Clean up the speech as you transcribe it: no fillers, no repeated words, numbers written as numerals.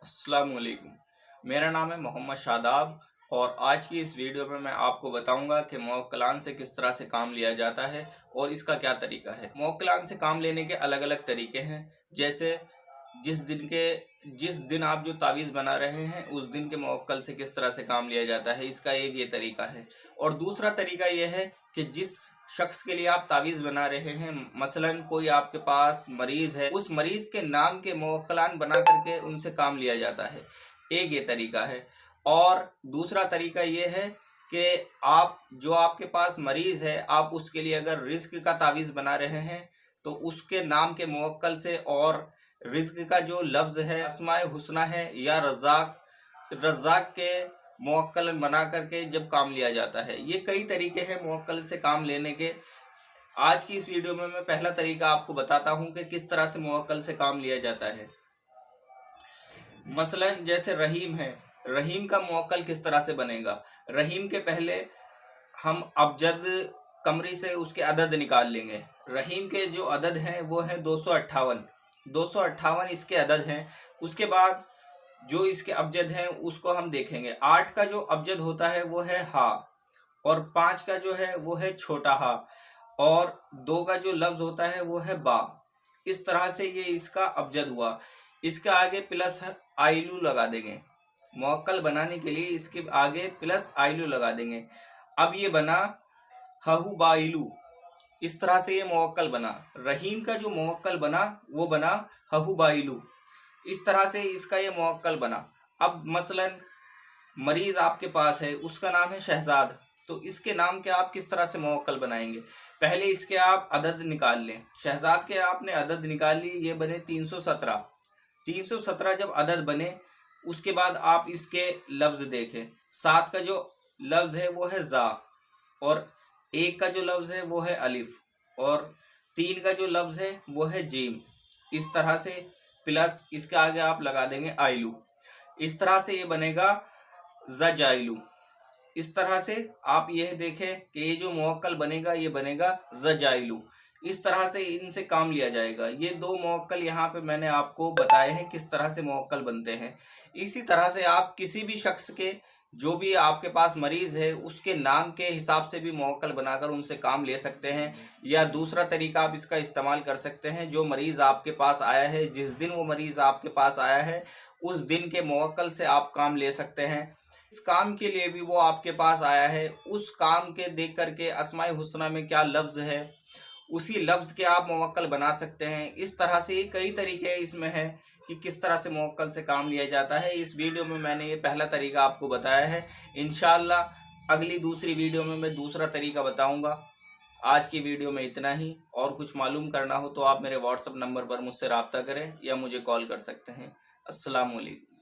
अस्सलामुअलैकुम। मेरा नाम है मोहम्मद शादाब और आज की इस वीडियो में मैं आपको बताऊंगा कि मुवक्किलान से किस तरह से काम लिया जाता है और इसका क्या तरीका है। मुवक्किलान से काम लेने के अलग अलग तरीके हैं। जैसे जिस दिन आप जो तावीज़ बना रहे हैं उस दिन के मुवक्किल से किस तरह से काम लिया जाता है, इसका एक ये तरीका है। और दूसरा तरीका यह है कि जिस शख्स के लिए आप तावीज़ बना रहे हैं, मसलन कोई आपके पास मरीज़ है, उस मरीज़ के नाम के मुवक्किलान बना करके उनसे काम लिया जाता है। एक ये तरीका है। और दूसरा तरीका ये है कि आपके पास मरीज़ है, आप उसके लिए अगर रिज़्क का तावीज़ बना रहे हैं तो उसके नाम के मुवक्किल से और रिज़्क का जो लफ्ज़ है अस्माए हुस्ना है या रज़्ज़ाक के मुवक्किल बना करके जब काम लिया जाता है। ये कई तरीके हैं मुवक्किल से काम लेने के। आज की इस वीडियो में मैं पहला तरीका आपको बताता हूँ कि किस तरह से मुवक्किल से काम लिया जाता है। मसलन जैसे रहीम है, रहीम का मुवक्किल किस तरह से बनेगा। रहीम के पहले हम अबजद कमरी से उसके अदद निकाल लेंगे। रहीम के जो अदद हैं वो है 258 इसके अदद हैं। उसके बाद जो इसके अबजद हैं उसको हम देखेंगे। 8 का जो अबजद होता है वो है हा, और 5 का जो है वो है छोटा हा, और 2 का जो लफ्ज़ होता है वो है बा। इस तरह से ये इसका अबजद हुआ। इसके आगे प्लस आइलू लगा देंगे। मुवक्किल बनाने के लिए इसके आगे प्लस आइलू लगा देंगे। अब ये बना हहु बाइलू। इस तरह से ये मुवक्किल बना। रहीम का जो मुवक्किल बना वो बना हहु बाइलू। इस तरह से इसका ये मुवक्किल बना। अब मसलन मरीज़ आपके पास है, उसका नाम है शहजाद, तो इसके नाम के आप किस तरह से मुवक्किल बनाएंगे। पहले इसके आप अदद निकाल लें। शहजाद के आपने अदद निकाल ली, ये बने 317। 317 जब अदद बने उसके बाद आप इसके लफ्ज़ देखें। 7 का जो लफ्ज़ है वो है ज़ा, और 1 का जो लफ्ज़ है वो है अलिफ, और 3 का जो लफ्ज़ है वो है जीम। इस तरह से प्लस इसके आगे आप लगा देंगे आइलू। इस तरह से ये बनेगा ज़जाइलू। इस तरह से आप यह देखें कि ये जो मुवक्किल बनेगा ये बनेगा ज़जाइलू। इस तरह से इनसे काम लिया जाएगा। ये 2 मुवक्किल यहाँ पे मैंने आपको बताए हैं किस तरह से मुवक्किल बनते हैं। इसी तरह से आप किसी भी शख्स के, जो भी आपके पास मरीज़ है, उसके नाम के हिसाब से भी मुवक्किल बनाकर उनसे काम ले सकते हैं। या दूसरा तरीका आप इसका इस्तेमाल कर सकते हैं, जो मरीज़ आपके पास आया है, जिस दिन वो मरीज़ आपके पास आया है उस दिन के मुवक्किल से आप काम ले सकते हैं। इस काम के लिए भी वो आपके पास आया है, उस काम के देख करके अस्माए हुस्ना में क्या लफ्ज़ है उसी लफ्ज़ के आप मुवक्किल बना सकते हैं। इस तरह से कई तरीके इसमें हैं कि किस तरह से मुवक्किल से काम लिया जाता है। इस वीडियो में मैंने ये पहला तरीका आपको बताया है। इंशाअल्लाह अगली दूसरी वीडियो में मैं दूसरा तरीका बताऊंगा। आज की वीडियो में इतना ही। और कुछ मालूम करना हो तो आप मेरे व्हाट्सएप नंबर पर मुझसे रब्ता करें या मुझे कॉल कर सकते हैं। अस्सलाम वालेकुम।